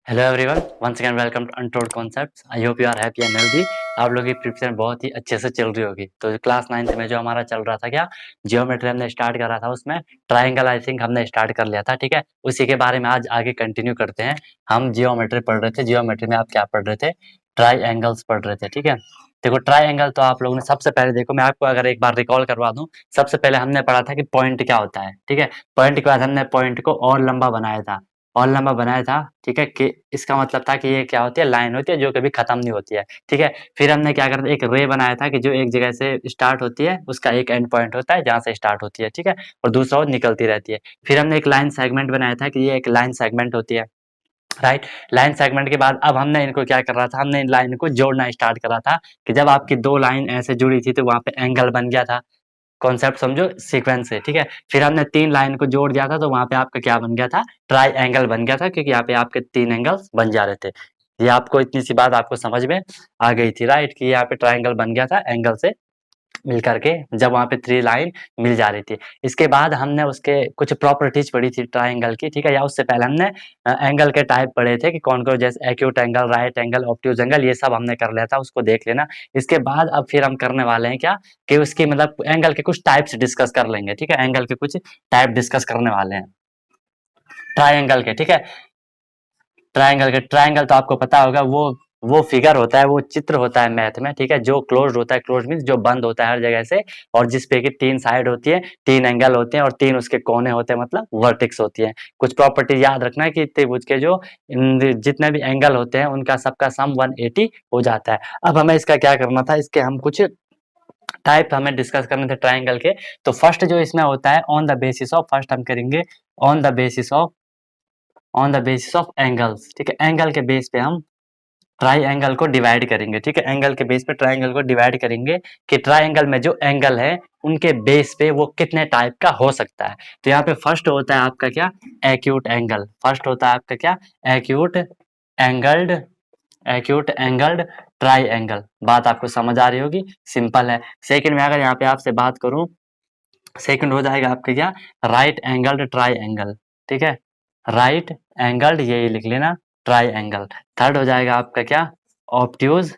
Hello everyone, once again welcome to untold concepts. I hope you are happy and healthy. आप लोगों की preparation बहुत ही अच्छे से चल रही होगी। तो क्लास 9th में जो हमारा चल रहा था क्या, जियोमेट्री हमने स्टार्ट करा था, उसमें ट्राइंगल आई थिंक हमने स्टार्ट कर लिया था। ठीक है, उसी के बारे में आज आगे कंटिन्यू करते हैं। हम जियोमेट्री पढ़ रहे थे। जियोमेट्री में आप क्या पढ़ रहे थे? ट्राई एंगल्स पढ़ रहे थे। ठीक है, देखो ट्राई एंगल तो आप लोगों ने सबसे पहले, देखो मैं आपको अगर एक बार रिकॉल करवा दूं, सबसे पहले हमने पढ़ा था कि पॉइंट क्या होता है। ठीक है, पॉइंट के बाद हमने पॉइंट को और लंबा बनाया था। और लंबा बनाया था, ठीक है, कि इसका मतलब था कि ये क्या होती है, लाइन होती है जो कभी खत्म नहीं होती है। ठीक है, फिर हमने क्या करता, एक रे बनाया था कि जो एक जगह से स्टार्ट होती है, उसका एक एंड पॉइंट होता है जहां से स्टार्ट होती है। ठीक है, और दूसरा ओर निकलती रहती है। फिर हमने एक लाइन सेगमेंट बनाया था कि ये एक लाइन सेगमेंट होती है। राइट, लाइन सेगमेंट के बाद अब हमने इनको क्या कर रहा था, हमने इन लाइन को जोड़ना स्टार्ट करा था कि जब आपकी दो लाइन ऐसे जुड़ी थी तो वहां पे एंगल बन गया था। कॉन्सेप्ट समझो, सीक्वेंस है। ठीक है, फिर हमने तीन लाइन को जोड़ दिया था तो वहां पे आपका क्या बन गया था, ट्राई एंगल बन गया था, क्योंकि यहाँ पे आपके तीन एंगल्स बन जा रहे थे। ये आपको इतनी सी बात आपको समझ में आ गई थी, राइट, कि यहाँ पे ट्राइंगल बन गया था एंगल से मिल करके, जब वहां पे थ्री लाइन मिल जा रही थी। इसके बाद हमने उसके कुछ प्रॉपर्टीज पढ़ी थी ट्राइंगल की। ठीक है, या उससे पहले हमने एंगल के टाइप पढ़े थे कि कौन कौन, जैसे acute angle, right angle, obtuse angle, ये सब हमने कर लिया था, उसको देख लेना। इसके बाद अब फिर हम करने वाले हैं क्या, कि उसकी मतलब एंगल के कुछ टाइप्स डिस्कस कर लेंगे। ठीक है, एंगल के कुछ टाइप डिस्कस करने वाले हैं ट्राइंगल के। ठीक है, ट्राइंगल तो आपको पता होगा, वो फिगर होता है, वो चित्र होता है मैथ में। ठीक है, जो क्लोज होता है, क्लोज मीन्स जो बंद होता है हर जगह से, और जिसपे की तीन साइड होती है, तीन एंगल होते हैं और तीन उसके कोने होते हैं, मतलब वर्टेक्स होती है। कुछ प्रॉपर्टी याद रखना है कि त्रिभुज के जो जितने भी एंगल होते हैं उनका सबका सम 180 हो जाता है। अब हमें इसका क्या करना था, इसके हम कुछ टाइप हमें डिस्कस करने थे ट्राइंगल के। तो फर्स्ट जो इसमें होता है, on the basis of, first हम करेंगे on the basis of, on the basis of angles. ठीक है, एंगल के बेस पे हम ट्राई एंगल को डिवाइड करेंगे। ठीक है, एंगल के बेस पे ट्राइंगल को डिवाइड करेंगे कि ट्राइंगल में जो एंगल है उनके बेस पे वो कितने टाइप का हो सकता है। तो यहाँ पे फर्स्ट होता है आपका क्या, एक्यूट एंगल। फर्स्ट होता है आपका क्या, acute angled, acute angled try angle. बात आपको समझ आ रही होगी, सिंपल है। सेकंड में अगर यहाँ पे आपसे बात करूं, सेकंड हो जाएगा आपका क्या, राइट एंगल्ड ट्राई एंगल। ठीक है, राइट एंगल्ड, यही लिख लेना, ट्राई एंगल। थर्ड हो जाएगा आपका क्या, ऑब्ट्यूज।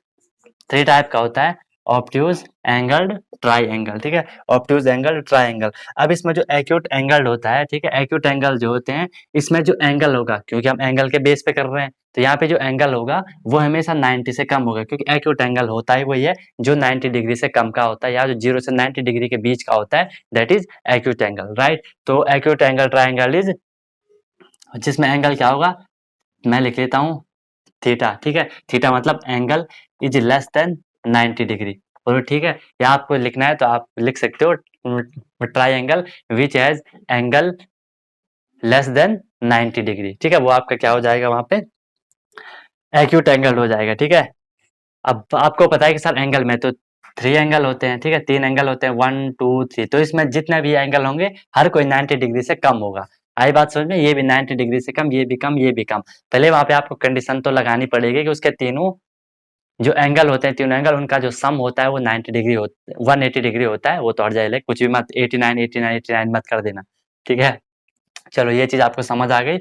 थ्री टाइप का होता है, ऑब्ट्यूज एंगल्ड ट्राई एंगल। ठीक है, ऑब्ट्यूज एंगल ट्राई एंगल। अब इसमें जो एक्यूट एंगल होता है, ठीक है, एक्यूट एंगल जो होते हैं, इसमें जो एंगल होगा, क्योंकि हम एंगल के बेस पे कर रहे हैं, तो यहाँ पे जो एंगल होगा वो हमेशा 90 से कम होगा, क्योंकि एक्यूट एंगल होता ही वही है जो 90 डिग्री से कम का होता है, या जो 0 से 90 डिग्री के बीच का होता है, that is acute angle. Right, तो एक्यूट एंगल ट्राइंगल इज, जिसमें एंगल क्या होगा, मैं लिख लेता हूँ थीटा। ठीक है, थीटा मतलब angle is less than 90 degree. और ठीक है, या आपको लिखना है तो आप लिख सकते हो triangle which has angle less than 90 degree. ठीक है, वो आपका क्या हो जाएगा, वहां पे एक्यूट एंगल हो जाएगा। ठीक है, अब आपको पता है कि सर एंगल में तो थ्री एंगल होते हैं। ठीक है, तीन एंगल होते हैं, 1 2 3, तो इसमें जितने भी एंगल होंगे हर कोई 90 डिग्री से कम होगा। आई बात समझ में, ये भी 90 डिग्री से कम, ये भी कम, ये भी कम। पहले वहां पे आपको कंडीशन तो लगानी पड़ेगी कि उसके तीनों जो एंगल होते हैं, तीनों एंगल, उनका जो सम होता है वो 90 डिग्री होता है, 180 डिग्री होता है। वो तो हट जाएगा, कुछ भी मत 89 89 89 मत कर देना। ठीक है, चलो ये चीज आपको समझ आ गई।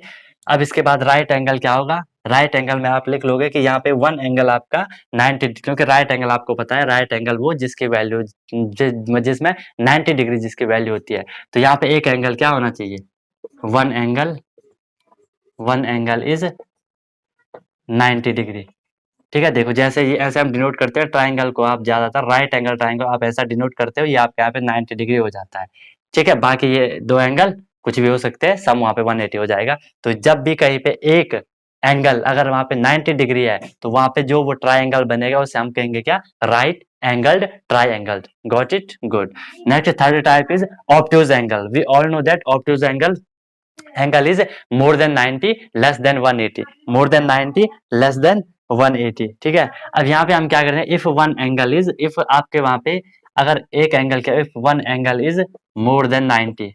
अब इसके बाद राइट एंगल क्या होगा, राइट एंगल में आप लिख लोगे कि यहाँ पे वन एंगल आपका 90, क्योंकि राइट एंगल आपको पता है, राइट एंगल वो जिसकी वैल्यू जिसमें 90 डिग्री जिसकी वैल्यू होती है। तो यहाँ पे एक एंगल क्या होना चाहिए, one angle, one angle is 90 degree. ठीक है, देखो जैसे ये ऐसे हम डिनोट करते हैं ट्राइंगल को, आप ज्यादातर राइट एंगल ट्राइंगल आप ऐसा डिनोट करते हो, ये आपके यहाँ पे 90 डिग्री हो जाता है। ठीक है, बाकी ये दो एंगल कुछ भी हो सकते हैं, सम वहां पे 180 हो जाएगा। तो जब भी कहीं पे एक एंगल अगर वहां पे 90 डिग्री है, तो वहां पे जो वो ट्राइंगल बनेगा उसे हम कहेंगे क्या, right angled triangle. Got it, good. Next third type is obtuse angle. We all know that obtuse angle is more than 90 less than 180, more than 90 less than 180। ठीक है, अब यहाँ पे हम क्या कर रहे हैं, if one angle is, if आपके वहां पे अगर एक एंगल क्या, if one angle is more than 90,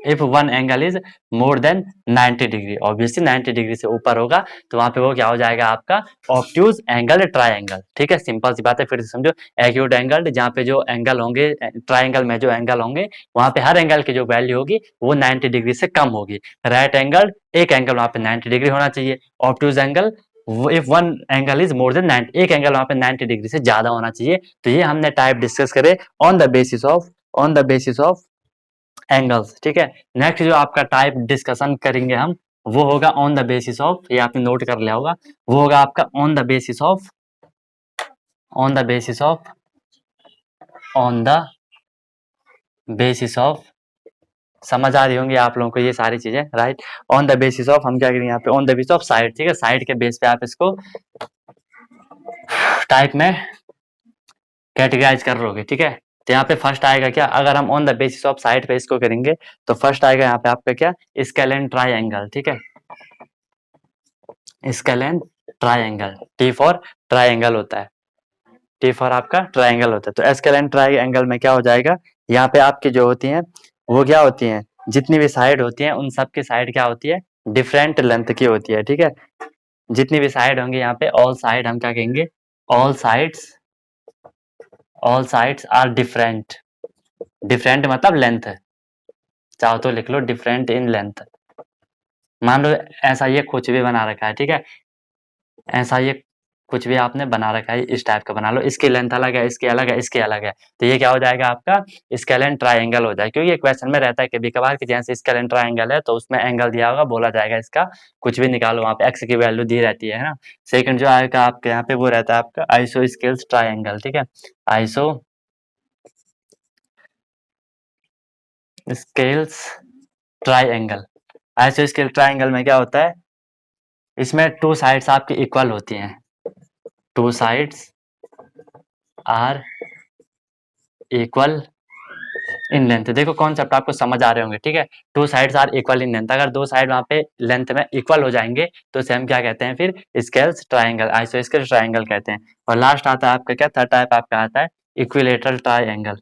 if one angle is more than 90 degree, obviously 90 degree से ऊपर होगा तो वहां पे वो क्या हो जाएगा आपका ऑब्ट्यूज एंगल ट्राइंगल। ठीक है, सिंपल सी बात है, फिर से समझो। एक्यूट एंगल, जहाँ पे जो एंगल होंगे ट्राइंगल में, जो एंगल होंगे वहां पे हर एंगल की जो वैल्यू होगी वो 90 डिग्री से कम होगी। राइट एंगल, एक एंगल वहां पे 90 डिग्री होना चाहिए। Obtuse angle, if one angle is more than 90, एक एंगल वहां पे 90 डिग्री से ज्यादा होना चाहिए। तो ये हमने टाइप डिस्कस करे on the basis of angles. ठीक है, नेक्स्ट जो आपका टाइप डिस्कशन करेंगे हम, वो होगा ऑन द बेसिस ऑफ, ये आपने नोट कर लिया होगा, वो होगा आपका on the basis of on the basis of on the basis of समझ आ रही होंगी आप लोगों को ये सारी चीजें, right. On the basis of हम क्या करेंगे यहाँ पे, on the basis of side. ठीक है, साइड के बेस पे आप इसको टाइप में कैटेगराइज कर लोगे। ठीक है, तो यहाँ पे फर्स्ट आएगा क्या, अगर हम on the basis of side पे इसको करेंगे तो फर्स्ट आएगा यहाँ पे आपका क्या, स्केलेन ट्राइंगल। ठीक है, scalene triangle, T for triangle होता है, टी फॉर आपका ट्राइंगल होता है। तो स्केलेन ट्राइंगल में क्या हो जाएगा, यहाँ पे आपकी जो होती हैं वो क्या होती हैं, जितनी भी साइड होती हैं उन सब की साइड क्या होती है, डिफरेंट लेंथ की होती है। ठीक है, जितनी भी साइड होंगी यहाँ पे, ऑल साइड हम क्या कहेंगे, all sides are different. Different मतलब लेंथ, चाहो तो लिख लो डिफरेंट इन लेंथ। मान लो ऐसा ये कुछ भी बना रखा है, ठीक है, ऐसा ये कुछ भी आपने बना रखा है, इस टाइप का बना लो, इसकी लेंथ अलग है, इसकी अलग है, इसकी अलग है, तो ये क्या हो जाएगा आपका स्केलेन ट्राइंगल हो जाएगा। क्योंकि ये क्वेश्चन में रहता है कभी कभार कि जैसे स्केलेन ट्राइंगल है तो उसमें एंगल दिया होगा, बोला जाएगा इसका कुछ भी निकालो, वहाँ पे एक्स की वैल्यू दी रहती है ना। सेकंड जो आएगा आपके यहाँ पे वो रहता है आपका आइसो स्केल्स ट्राइंगल। ठीक है, iso scales triangle, iso scale triangle में क्या होता है, इसमें टू साइड्स आपकी इक्वल होती हैं, two sides are equal in length. देखो कॉन्सेप्ट आपको समझ आ रहे होंगे। ठीक है, two sides are equal in length, अगर दो साइड वहां पे लेंथ में इक्वल हो जाएंगे तो इसे हम क्या कहते हैं, फिर scales triangle, iso scale triangle कहते हैं। और लास्ट आता है आपका क्या, थर्ड टाइप आपका आता है इक्विलेटरल ट्राइंगल,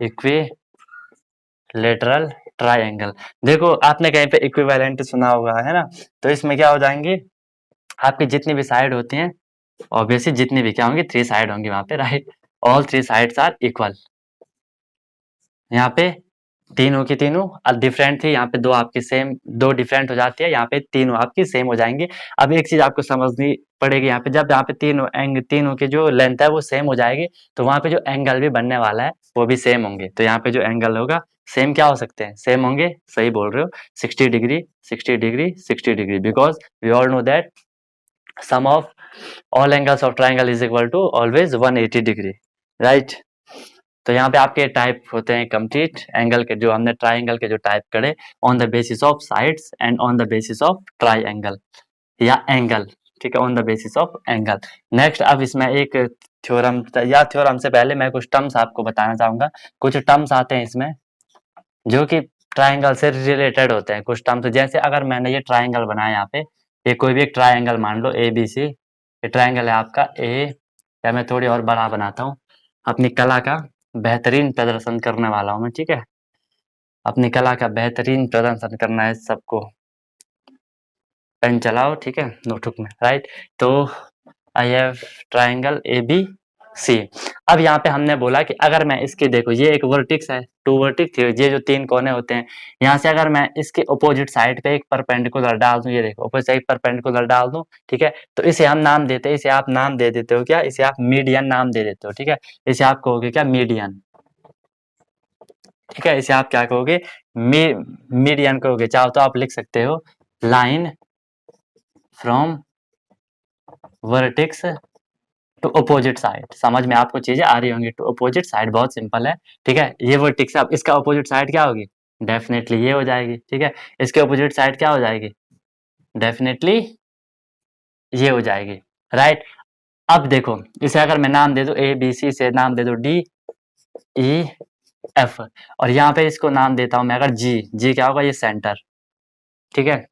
इक्विलेटरल ट्राइंगल। देखो आपने कहीं पे इक्विवेलेंट सुना होगा है ना, तो इसमें क्या हो जाएंगे, आपकी जितनी भी साइड होती हैं, ऑब्वियसली जितनी भी क्या होंगी, थ्री साइड होंगी वहां पे, right, all three sides are equal. यहाँ पे तीनों की तीनों डिफरेंट थी, यहाँ पे दो आपकी सेम, दो डिफरेंट हो जाती है, यहाँ पे तीनों आपकी सेम हो जाएंगी। अब एक चीज आपको समझनी पड़ेगी यहाँ पे, जब यहाँ पे तीनों की जो लेंथ है वो सेम हो जाएगी तो वहां पे जो एंगल भी बनने वाला है वो भी सेम होंगे। तो यहाँ पे जो एंगल होगा सेम क्या हो सकते हैं, सेम होंगे, सही बोल रहे हो, 60 degree 60 degree 60 degree, because we all know that sum of all angles of triangle is equal to always 180 degree, right. तो यहाँ पे आपके टाइप होते हैं कंप्लीट एंगल के, जो हमने ट्राइंगल के जो टाइप करे on the basis of sides and on the basis of triangle या एंगल। ठीक है, on the basis of angle. Next अब इसमें एक थ्योरम, या थ्योरम से पहले मैं कुछ टर्म्स आपको बताना चाहूंगा। कुछ टर्म्स आते हैं इसमें जो कि ट्राइंगल से रिलेटेड होते हैं। कुछ टर्म्स जैसे अगर मैंने ये ट्राइंगल बनाया यहाँ पे, ये कोई भी एक ट्राइंगल मान लो ए बी सी, ये ट्राइंगल है आपका ए, या मैं थोड़ी और बड़ा बनाता हूँ, अपनी कला का बेहतरीन प्रदर्शन करने वाला हूँ मैं। ठीक है, अपनी कला का बेहतरीन प्रदर्शन करना है सबको, पेन चलाओ, ठीक है, नोटबुक में, राइट। तो I have triangle A B C. अब यहाँ पे हमने बोला कि अगर मैं इसकी, देखो ये एक वर्टिक्स है, टू वर्टिक्स, ये जो तीन कोने होते हैं, यहाँ से अगर मैं इसके अपोजिट साइड पे एक परपेंडिकुलर डाल दूं, ये देखो अपोजिट साइड परपेंडिकुलर डाल दूं, ठीक है, तो इसे हम नाम देते हैं, इसे आप नाम दे देते हो क्या, इसे आप मीडियन नाम दे देते हो। ठीक है, इसे आप कहोगे क्या, मीडियन। ठीक है, इसे आप क्या कहोगे, मीडियन कहोगे। चाहो तो आप लिख सकते हो line from vertex to opposite side. समझ में आपको चीजें आ रही होंगी, टू अपोजिट साइड बहुत सिंपल है। ठीक है, ये वर्टेक्स, अब इसका अपोजिट साइड क्या होगी, डेफिनेटली ये हो जाएगी। ठीक है, इसके अपोजिट साइड क्या हो जाएगी, डेफिनेटली ये हो जाएगी, राइट। अब देखो इसे अगर मैं नाम दे दूं ए बी सी, से नाम दे दो डी ई एफ, और यहाँ पे इसको नाम देता हूं मैं अगर जी, जी क्या होगा, ये सेंटर। ठीक है,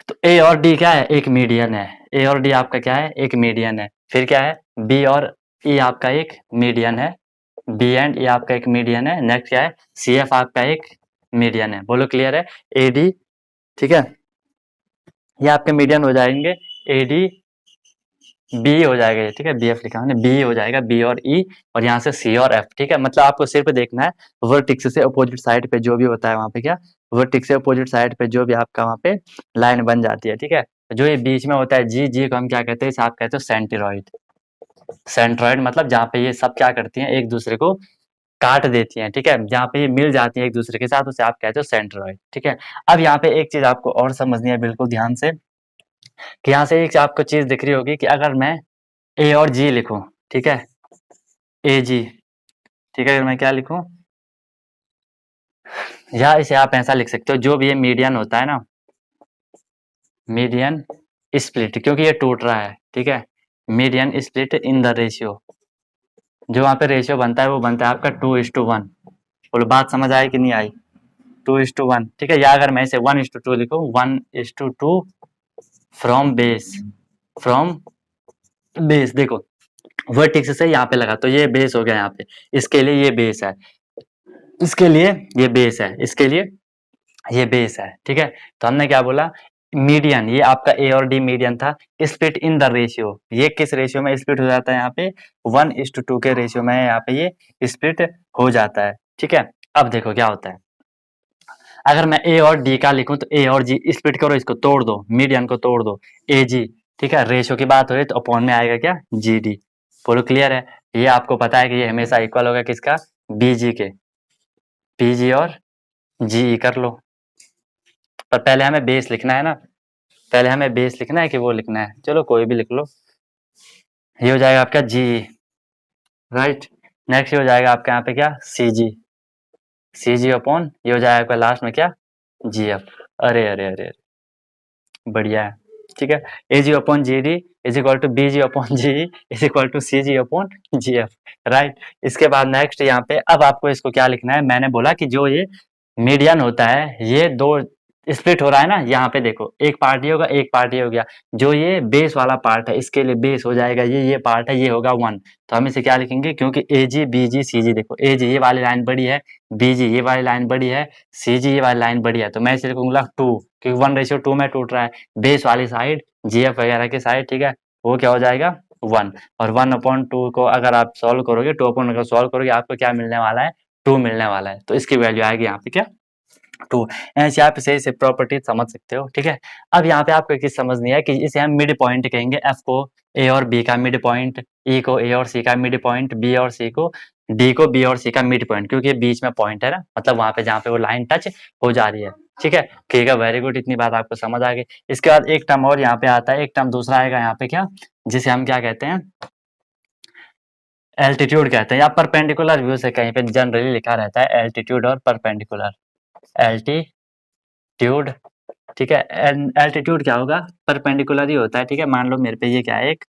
तो ए और डी क्या है, एक मीडियन है, ए और डी आपका क्या है, एक मीडियन है। फिर क्या है, बी और ई आपका एक मीडियन है, बी एंड ई आपका एक मीडियन है। नेक्स्ट क्या है, सी एफ आपका एक मीडियन है। बोलो क्लियर है, ए डी, ठीक है, ये आपके मीडियन हो जाएंगे, ए डी बी हो जाएगा ये, ठीक है, बी एफ लिखा हमने, बी हो जाएगा, बी और ई, और यहाँ से सी और एफ, ठीक है। मतलब आपको सिर्फ देखना है वर्टिक्स से अपोजिट साइड पे जो भी होता है वहाँ पे क्या, वर्टिक्स से अपोजिट साइड पे जो भी आपका वहाँ पे लाइन बन जाती है, ठीक है। जो ये बीच में होता है जी, जी को हम क्या कहते हैं, इसे आप कहते हो सेंट्रोइड। सेंट्रोइड मतलब जहाँ पे ये सब क्या करती हैं, एक दूसरे को काट देती हैं, ठीक है, जहाँ पे ये मिल जाती है एक दूसरे के साथ, उसे आप कहते हो सेंट्रोइड, ठीक है। अब यहाँ पे एक चीज आपको और समझनी है बिल्कुल ध्यान से, कि यहाँ से एक आपको चीज दिख रही होगी कि अगर मैं ए और जी लिखूं, ठीक है, ए जी, ठीक है, अगर मैं क्या लिखूं, या इसे आप ऐसा लिख सकते हो, जो भी ये मीडियन होता है ना, मीडियन स्प्लिट, क्योंकि ये टूट रहा है, ठीक है, median split in the ratio, जो वहाँ पे रेशियो बनता है वो बनता है आपका 2:1। बोलो बात समझ आई कि नहीं आई, 2:1, ठीक है। या अगर मैं इसे 1:2 लिखूं, 1:2 फ्रॉम बेस, फ्रॉम बेस, देखो वर्टिक्स से यहाँ पे लगा तो ये बेस हो गया, यहाँ पे इसके लिए ये बेस है, इसके लिए ये बेस है, इसके लिए ये बेस है, ठीक है। तो हमने क्या बोला, मीडियन, ये आपका ए और डी मीडियन था, स्प्लिट इन द रेशियो, ये किस रेशियो में स्प्लिट हो जाता है, यहाँ पे 1:2 के रेशियो में यहाँ पे ये स्प्लिट हो जाता है, ठीक है। अब देखो क्या होता है, अगर मैं ए और डी का लिखूं तो ए और जी स्प्लिट करो, इसको तोड़ दो, मीडियन को तोड़ दो, ए जी, ठीक है, रेशियो की बात हो रही तो अपॉन में आएगा क्या, जी डी। बोलो क्लियर है, ये आपको पता है कि ये हमेशा इक्वल होगा किसका, बी जी के, पी जी और जी ई कर लो, पर पहले हमें बेस लिखना है ना, पहले हमें बेस लिखना है कि वो लिखना है, चलो कोई भी लिख लो, ये हो जाएगा आपका जी, राइट। नेक्स्ट हो जाएगा आपका यहाँ पे क्या, सी जी, सी जी अपॉन ये हो जाएगा आपका लास्ट में क्या, जी एफ। अरे अरे अरे अरे, बढ़िया है, ठीक है। A G upon G D is equal to B G upon G is equal to C G upon G F, right. इसके बाद नेक्स्ट यहाँ पे अब आपको इसको क्या लिखना है, मैंने बोला कि जो ये मीडियन होता है ये दो स्प्लिट हो रहा है ना, यहाँ पे देखो एक पार्ट ये होगा, एक पार्ट ये हो गया, जो ये बेस वाला पार्ट है इसके लिए बेस हो जाएगा ये पार्ट है, ये होगा 1, तो हम इसे क्या लिखेंगे, क्योंकि ए जी बी जी सी जी, देखो ए जी ये वाली लाइन बड़ी है, बी जी ये वाली लाइन बड़ी है, सी जी ये वाली लाइन बड़ी है, तो मैं इसे लिखूंगा 2, क्योंकि 1:2 में टूट रहा है, बेस वाली साइड जी एफ वगैरह की साइड, ठीक है, वो क्या हो जाएगा 1, और 1/2 को अगर आप सॉल्व करोगे, 2 अगर सॉल्व करोगे आपको क्या मिलने वाला है, 2 मिलने वाला है, तो इसकी वैल्यू आएगी यहाँ पे क्या, 2। ऐसे आप इसे इसे प्रॉपर्टी समझ सकते हो, ठीक है। अब यहाँ पे आपको एक चीज समझनी है कि इसे हम मिड पॉइंट कहेंगे, एफ को ए और बी का मिड पॉइंट, ई को ए और सी का मिड पॉइंट, बी और सी को डी को बी और सी का मिड पॉइंट, क्योंकि ये बीच में पॉइंट है ना, मतलब वहां पे जहाँ पे वो लाइन टच हो जा रही है, ठीक है। ठीक है, वेरी गुड, इतनी बात आपको समझ आ गई। इसके बाद एक टर्म और यहाँ पे आता है, एक टर्म दूसरा आएगा यहाँ पे क्या, जिसे हम क्या कहते हैं, एल्टीट्यूड कहते हैं, या परपेंडिकुलर व्यू से कहीं पे जनरली लिखा रहता है एल्टीट्यूड और परपेंडिकुलर, एल्टीट्यूड, ठीक है। एल्टीट्यूड क्या होगा, परपेंडिकुलर ही होता है, ठीक है। मान लो मेरे पे ये क्या है, एक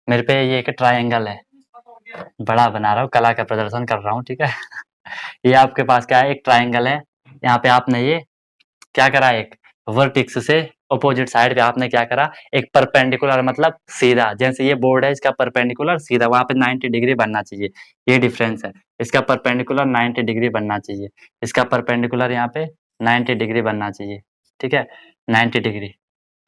मेरे पे ये एक ट्रायंगल है, बड़ा बना रहा हूँ, कला का प्रदर्शन कर रहा हूँ, ठीक है। ये आपके पास क्या है, एक ट्रायंगल है, यहाँ पे आपने ये क्या करा, एक वर्टिक्स से अपोजिट साइड पे आपने क्या करा, एक परपेंडिकुलर मतलब सीधा, जैसे ये बोर्ड है इसका परपेंडिकुलर सीधा, वहां पे 90 डिग्री बनना चाहिए, ये डिफरेंस है, इसका परपेंडिकुलर 90 डिग्री बनना चाहिए, इसका परपेंडिकुलर यहाँ पे 90 डिग्री बनना चाहिए, ठीक है, 90 डिग्री।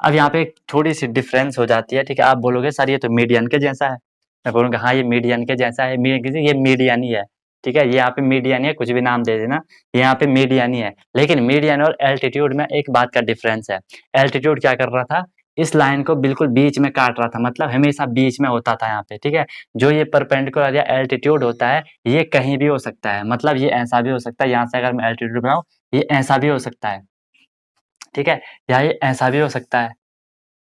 अब यहाँ पे एक थोड़ी सी डिफरेंस हो जाती है, ठीक है। आप बोलोगे सर ये तो मीडियन के जैसा है, मैं बोलूँगा हाँ ये मीडियन के जैसा है, ये मीडियन ही है, ठीक है, ये यहाँ पे मीडियन ही है, कुछ भी नाम दे देना, ये यहाँ पे मीडियन ही है। लेकिन मीडियन और एल्टीट्यूड में एक बात का डिफरेंस है, एल्टीट्यूड क्या कर रहा था, इस लाइन को बिल्कुल बीच में काट रहा था, मतलब हमेशा बीच में होता था यहाँ पे, ठीक है। जो ये परपेंडिकुलर या एल्टीट्यूड होता है ये कहीं भी हो सकता है, मतलब ये ऐसा भी हो सकता है, यहाँ से अगर मैं एल्टीट्यूड बनाऊँ ये ऐसा भी हो सकता है, ठीक है, या ये ऐसा भी हो सकता है।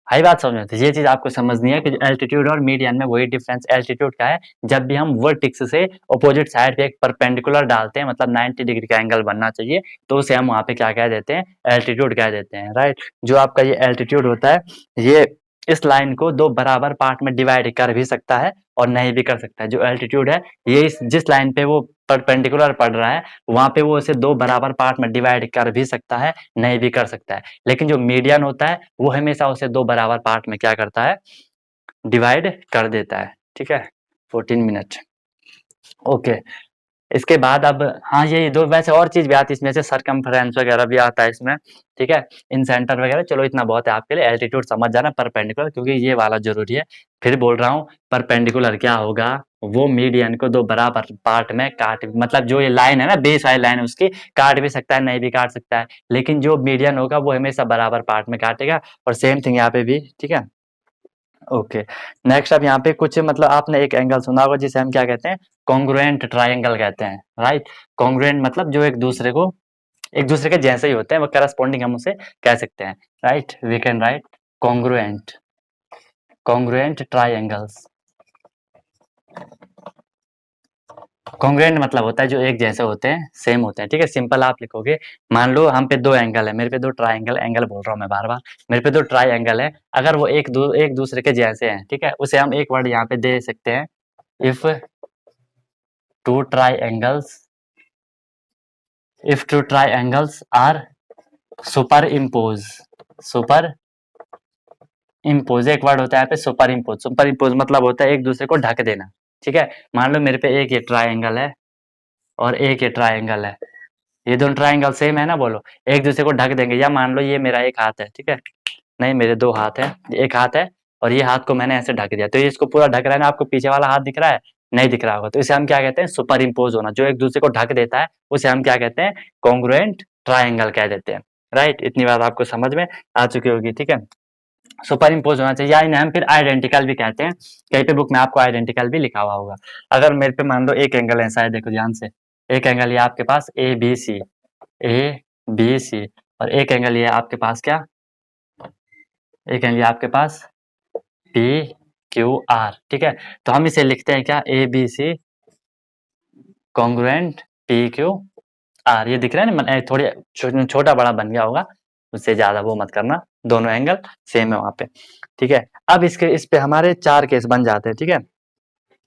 आई बात समझ में, तो ये चीज आपको समझनी है कि एल्टीट्यूड और मीडियन में वही डिफरेंस, एल्टीट्यूड क्या है, जब भी हम वर्टिक्स से अपोजिट साइड पे एक परपेंडिकुलर डालते हैं, मतलब 90 डिग्री का एंगल बनना चाहिए, तो उसे हम वहां पे क्या कह देते हैं, एल्टीट्यूड कह देते हैं, राइट। जो आपका ये एल्टीट्यूड होता है ये इस लाइन को दो बराबर पार्ट में डिवाइड कर भी सकता है और नहीं भी कर सकता है। जो एल्टीट्यूड है ये इस जिस लाइन पे वो परपेंडिकुलर पड़ रहा है वहां पे वो इसे दो बराबर पार्ट में डिवाइड कर भी सकता है, नहीं भी कर सकता है। लेकिन जो मीडियन होता है वो हमेशा उसे दो बराबर पार्ट में क्या करता है, डिवाइड कर देता है, ठीक है। 14 मिनट। ओके, इसके बाद अब हाँ ये दो वैसे और चीज भी आती है इसमें, जैसे सरकमफ्रेंस वगैरह भी आता है इसमें, ठीक है, इन सेंटर वगैरह। चलो इतना बहुत है आपके लिए, एल्टीट्यूड समझ जाना, परपेंडिकुलर क्योंकि ये वाला जरूरी है। फिर बोल रहा हूँ परपेंडिकुलर क्या होगा, वो मीडियन को दो बराबर पार्ट में काट, मतलब जो ये लाइन है ना, बेस वाली लाइन है उसकी काट भी सकता है, नहीं भी काट सकता है, लेकिन जो मीडियन होगा वो हमेशा बराबर पार्ट में काटेगा। और सेम थिंग यहाँ पे भी, ठीक है। ओके, नेक्स्ट अब यहाँ पे कुछ मतलब आपने एक एंगल सुना होगा जिसे हम क्या कहते हैं, कॉन्ग्रुएंट ट्रायंगल कहते हैं, राइट। कॉन्ग्रुएंट मतलब जो एक दूसरे के जैसे ही होते हैं, वो करस्पॉन्डिंग हम उसे कह सकते हैं, right. We can write congruent, congruent triangles. Congruent मतलब होता है जो एक जैसे होते हैं, सेम होते हैं, ठीक है। सिंपल आप लिखोगे, मान लो हम पे दो एंगल है, मेरे पे दो ट्रायंगल, एंगल बोल रहा हूँ मैं बार बार, मेरे पे दो ट्रायंगल है, अगर वो एक दूसरे के जैसे हैं, ठीक है, उसे हम एक वर्ड यहाँ पे दे सकते हैं, if two triangles, if two triangles are superimpose, superimpose एक वर्ड होता है यहाँ पे, सुपर इम्पोज। सुपर इम्पोज मतलब होता है एक दूसरे को ढक देना, ठीक है। मान लो मेरे पे एक ये ट्रायंगल है और एक ये ट्रायंगल है, ये दोनों ट्रायंगल सेम है ना, बोलो, एक दूसरे को ढक देंगे। या मान लो ये मेरा एक हाथ है, ठीक है, नहीं मेरे दो हाथ है, एक हाथ है और ये हाथ को मैंने ऐसे ढक दिया, तो ये इसको पूरा ढक रहा है ना, आपको पीछे वाला हाथ दिख रहा है, नहीं दिख रहा होगा, तो इसे हम क्या कहते हैं, सुपर इम्पोज होना। जो एक दूसरे को ढक देता है उसे हम क्या कहते हैं, कॉन्ग्रुएंट ट्रायंगल कह देते हैं, राइट। इतनी बात आपको समझ में आ चुकी होगी, ठीक है। सुपर इम्पोज होना चाहिए, या इन्हें हम फिर आइडेंटिकल भी कहते हैं, कहीं पे बुक में आपको आइडेंटिकल भी लिखा हुआ होगा। अगर मेरे पे मान लो एक एंगल ऐसा है, देखो ध्यान से, एक एंगल ये आपके पास ए बी सी, ए बी सी, और एक एंगल ये आपके पास क्या, एक एंगल ये आपके पास पी क्यू आर, ठीक है। तो हम इसे लिखते हैं क्या, A B C congruent P Q R. ये दिख रहा है ना, थोड़ी छोटा बड़ा बन गया होगा, उससे ज्यादा वो मत करना, दोनों एंगल सेम है वहां पे, ठीक है। अब इस पे हमारे चार केस बन जाते हैं, ठीक है,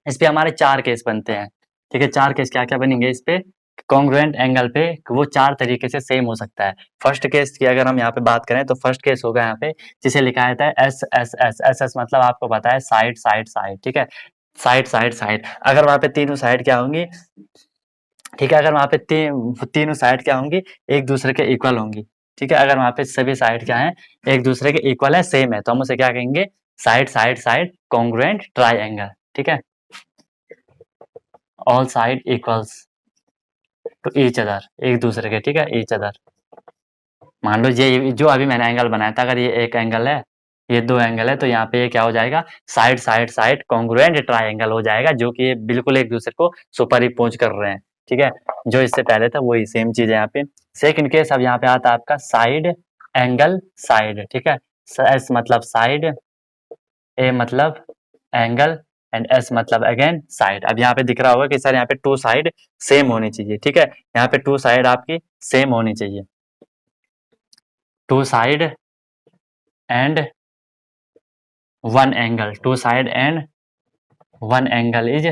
इस पे हमारे चार केस बनते हैं, ठीक है। चार केस क्या क्या बनेंगे इस पे, कॉन्ग्रुएंट एंगल पे वो चार तरीके से सेम हो सकता है। फर्स्ट केस की अगर हम यहाँ पे बात करें तो फर्स्ट केस होगा यहाँ पे, जिसे लिखा जाता है S S S S S, मतलब आपको पता है साइड साइड साइड, ठीक है, साइड साइड साइड। अगर वहां पे तीनों साइड क्या होंगी, ठीक है, अगर वहां पे तीनों साइड क्या होंगी, एक दूसरे के इक्वल होंगी, ठीक है। अगर वहां पे सभी साइड क्या है, एक दूसरे के इक्वल है, सेम है, तो हम उसे क्या कहेंगे, side side side congruent triangle, ठीक है। All side equals to each other, एक दूसरे के, ठीक है, ईच अदर। मान लो ये जो अभी मैंने एंगल बनाया था, अगर ये एक एंगल है, ये दो एंगल है, तो यहाँ पे ये क्या हो जाएगा, side side side congruent triangle हो जाएगा, जो कि ये बिल्कुल एक दूसरे को सुपर इम्पोज कर रहे हैं, ठीक है। जो इससे पहले था वही सेम चीज है यहाँ पे। सेकंड केस अब यहाँ पे आता है आपका साइड एंगल साइड, ठीक है। एस मतलब साइड, ए मतलब एंगल, एंड एस मतलब अगेन साइड। अब यहाँ पे दिख रहा होगा कि सर यहाँ पे टू साइड सेम होनी चाहिए, ठीक है, यहाँ पे टू साइड आपकी सेम होनी चाहिए, two side and one angle, two side and one angle is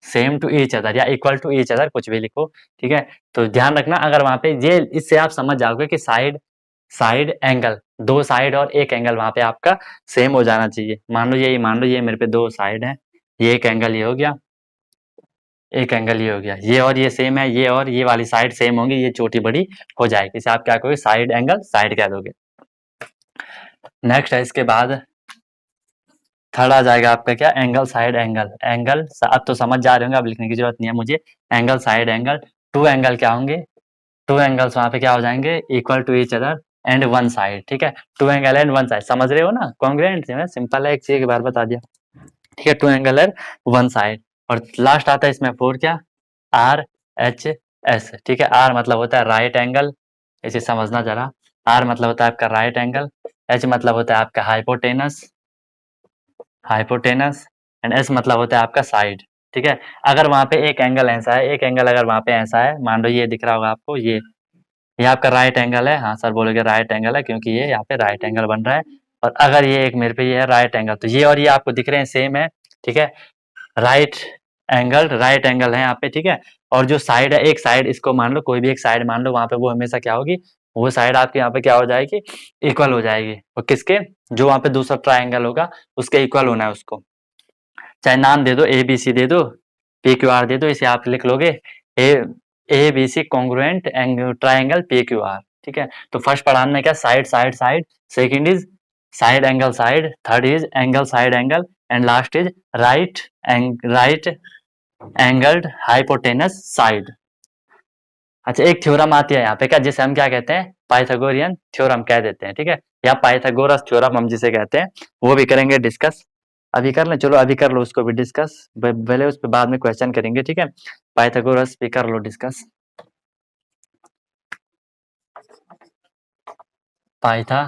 same to each other, या इक्वल टू ईच अदर, कुछ भी लिखो, ठीक है। तो ध्यान रखना, अगर वहां पे ये, इससे आप समझ जाओगे कि साइड साइड एंगल, दो साइड और एक एंगल वहां पे आपका सेम हो जाना चाहिए। मान लो ये मेरे पे दो साइड है, ये एक एंगल ये हो गया, एक एंगल ये हो गया, ये और ये सेम है, ये और ये वाली साइड सेम होंगी, ये छोटी बड़ी हो जाएगी, इसे आप क्या कहोगे, साइड एंगल साइड कह दोगे। नेक्स्ट है इसके बाद थर्ड आ जाएगा आपका क्या, एंगल साइड एंगल, एंगल, अब तो समझ जा रहे होंगे, अब लिखने की जरूरत नहीं है मुझे। Angle side angle, two angle क्या होंगे, टू एंगल्स वहां पे क्या हो जाएंगे, equal to each other and one side, ठीक है। Two angle and one side, समझ रहे हो ना, कॉन्ग्रुएंट सिंपल है, एक चीज एक बार बता दिया, ठीक है। Two angle and one side, और लास्ट आता है इसमें फोर क्या, आर एच एस, ठीक है। आर मतलब होता है राइट एंगल, इसे समझना जरा, आर मतलब होता है आपका राइट एंगल, एच मतलब होता है आपका हाइपोटेनस, हाइपोटेनस, एंड एस मतलब होता है आपका साइड, ठीक है। अगर वहां पे एक एंगल ऐसा है, एक एंगल अगर वहां पे ऐसा है, मान लो ये दिख रहा होगा आपको, ये आपका राइट एंगल है, हाँ सर बोलोगे राइट एंगल है क्योंकि ये यहाँ पे राइट एंगल बन रहा है। और अगर ये एक मेरे पे ये है राइट एंगल, तो ये और ये आपको दिख रहे हैं सेम है, ठीक है, राइट एंगल है यहाँ पे, ठीक है। और जो साइड है, एक साइड इसको मान लो, कोई भी एक साइड मान लो, वहां पे वो हमेशा क्या होगी, वो साइड आपके यहाँ पे क्या हो जाएगी, इक्वल हो जाएगी, और किसके, जो वहां पे दूसरा ट्रायंगल होगा उसके इक्वल होना है उसको, चाहे नाम दे दो, ए बी सी दे दो, पी क्यू आर दे दो, इसे आप लिख लोगे A B C congruent triangle P Q R. ठीक है, तो फर्स्ट पढ़ाने में क्या, side side side, second is side angle side, third is angle side angle, and last is right angled hypotenuse side. अच्छा, एक थ्योरम आती है यहाँ पे क्या, जिसे हम क्या कहते हैं, पाइथागोरियन थ्योरम कह देते हैं। ठीक है, या पाइथागोरस थ्योरम हम जिसे कहते हैं, वो भी करेंगे डिस्कस। अभी कर लें, चलो अभी कर लो उसको भी डिस्कस, पहले उस पर बाद में क्वेश्चन करेंगे। ठीक है, पाइथागोरस भी कर लो डिस्कस। पाइथा,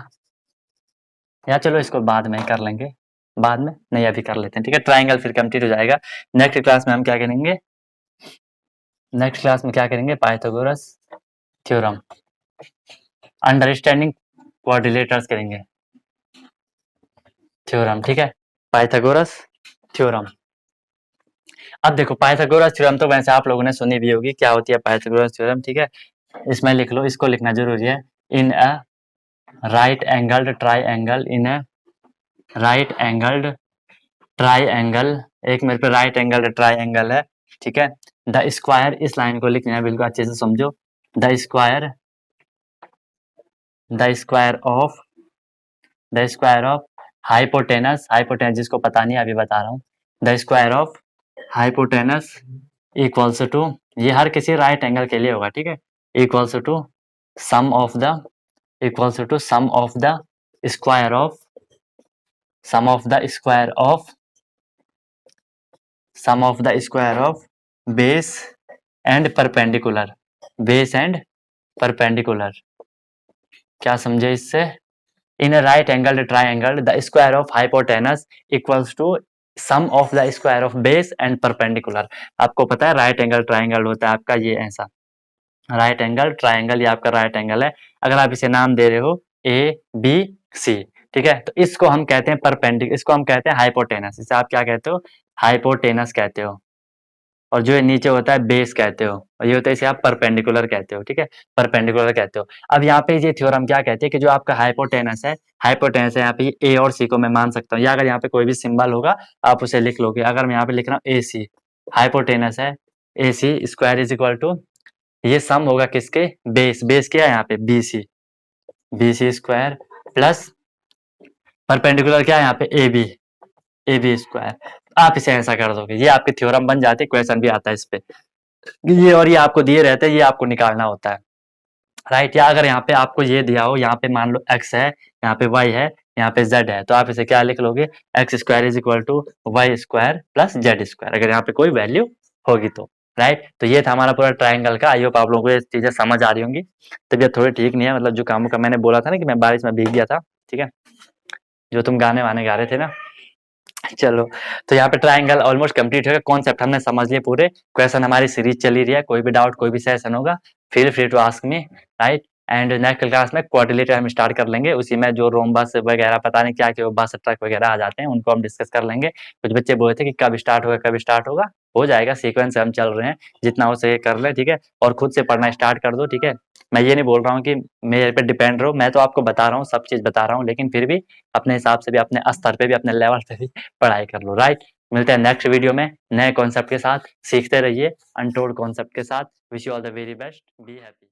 या चलो इसको बाद में कर लेंगे, बाद में नहीं, अभी कर लेते हैं। ठीक है, ट्राइंगल फिर कंप्लीट हो जाएगा। नेक्स्ट क्लास में हम क्या करेंगे, नेक्स्ट क्लास में क्या करेंगे, पाइथागोरस थ्योरम, अंडरस्टैंडिंग क्वाड्रिलेटर्स करेंगे, थ्योरम। ठीक है, पाइथागोरस थ्योरम। अब देखो, पाइथागोरस थ्योरम तो वैसे आप लोगों ने सुनी भी होगी, क्या होती है पाइथागोरस थ्योरम। ठीक है, इसमें लिख लो, इसको लिखना जरूरी है। In a right angled triangle, in a right angled triangle, एक मेरे पे राइट एंगल्ड ट्राइंगल है। ठीक है, द स्क्वायर, इस लाइन को लिखना है बिल्कुल अच्छे से समझो। The square of hypotenuse, hypotenuse जिसको पता नहीं अभी बता रहा हूँ, the square of hypotenuse equals to, ये हर किसी राइट एंगल के लिए होगा। ठीक है, equals to sum of the, equals to sum of the square of, sum of the square of, sum of the square of base and perpendicular, base and perpendicular. क्या समझे इससे, in right angle triangle the square of hypotenuse equals to sum of the square of base and perpendicular. आपको पता है right angle triangle होता है आपका ये ऐसा, राइट एंगल ट्राइंगल, ये आपका राइट एंगल है। अगर आप इसे नाम दे रहे हो ए बी सी, ठीक है, तो इसको हम कहते हैं परपेंडिकुलर, इसको हम कहते हैं हाइपोटेनस, इसे आप क्या कहते हो, हाइपोटेनस कहते हो। और जो ये नीचे होता है बेस कहते हो, और ये होता है इसे आप परपेंडिकुलर कहते हो। ठीक है, परपेंडिकुलर कहते हो। अब यहाँ पे ये थ्योरम क्या कहती है कि जो आपका हाइपोटेनस है, हाइपोटेनस है यहाँ पे ए और सी को मैं मान सकता हूँ, या अगर यहाँ पे कोई भी सिंबल होगा आप उसे लिख लोगे। अगर मैं यहाँ पे लिख रहा हूँ ए सी, हाइपोटेनस है ए सी स्क्वायर इज इक्वल टू, ये सम होगा किसके, बेस, बेस क्या है यहाँ पे B C, B C square plus perpendicular क्या है यहाँ पे ए बी स्क्वायर। आप इसे ऐसा कर दोगे, ये आपकी थ्योरम बन जाती है, क्वेश्चन भी आता है इस पे। ये और ये आपको दिए रहते हैं, ये आपको निकालना होता है, राइट। या अगर यहाँ पे आपको ये दिया हो, यहाँ पे मान लो x है, यहाँ पे y है, यहाँ पे z है, तो आप इसे क्या लिख लोगे, x square is equal to y square plus z square, अगर यहाँ पे कोई वैल्यू होगी तो, राइट। तो ये था हमारा पूरा ट्राइंगल का। आई होप आप लोगों को ये चीजें समझ आ रही होंगी। तबीयत थोड़ी ठीक नहीं है, मतलब जो कामों का मैंने बोला था ना कि मैं बारिश में भीग गया था, ठीक है, जो तुम गाने वाने गा रहे थे ना। चलो, तो यहाँ पे ट्राइंगल ऑलमोस्ट कंप्लीट हो गया, कॉन्सेप्ट हमने समझ लिए पूरे। क्वेश्चन हमारी सीरीज चली रही है, कोई भी डाउट कोई भी सेशन होगा feel free to ask me, right. And next class में क्वाड्रिलेटर हम स्टार्ट कर लेंगे, उसी में जो रोम्बस वगैरह पता नहीं क्या क्या बस ट्रक वगैरह आ जाते हैं, उनको हम डिस्कस कर लेंगे। कुछ बच्चे बोले थे कि कब स्टार्ट होगा, कब स्टार्ट होगा, हो जाएगा, सीक्वेंस से हम चल रहे हैं, जितना हो सके कर ले, ठीक है। और खुद से पढ़ना स्टार्ट कर दो, ठीक है। मैं ये नहीं बोल रहा हूँ कि मेरे पे डिपेंड रहो, मैं तो आपको बता रहा हूँ, सब चीज बता रहा हूँ, लेकिन फिर भी अपने हिसाब से भी, अपने स्तर पे भी, अपने लेवल पे भी पढ़ाई कर लो, राइट। मिलते हैं नेक्स्ट वीडियो में नए कॉन्सेप्ट के साथ, सीखते रहिए अनटोल्ड कॉन्सेप्ट के साथ। Wish you all the very best, be happy.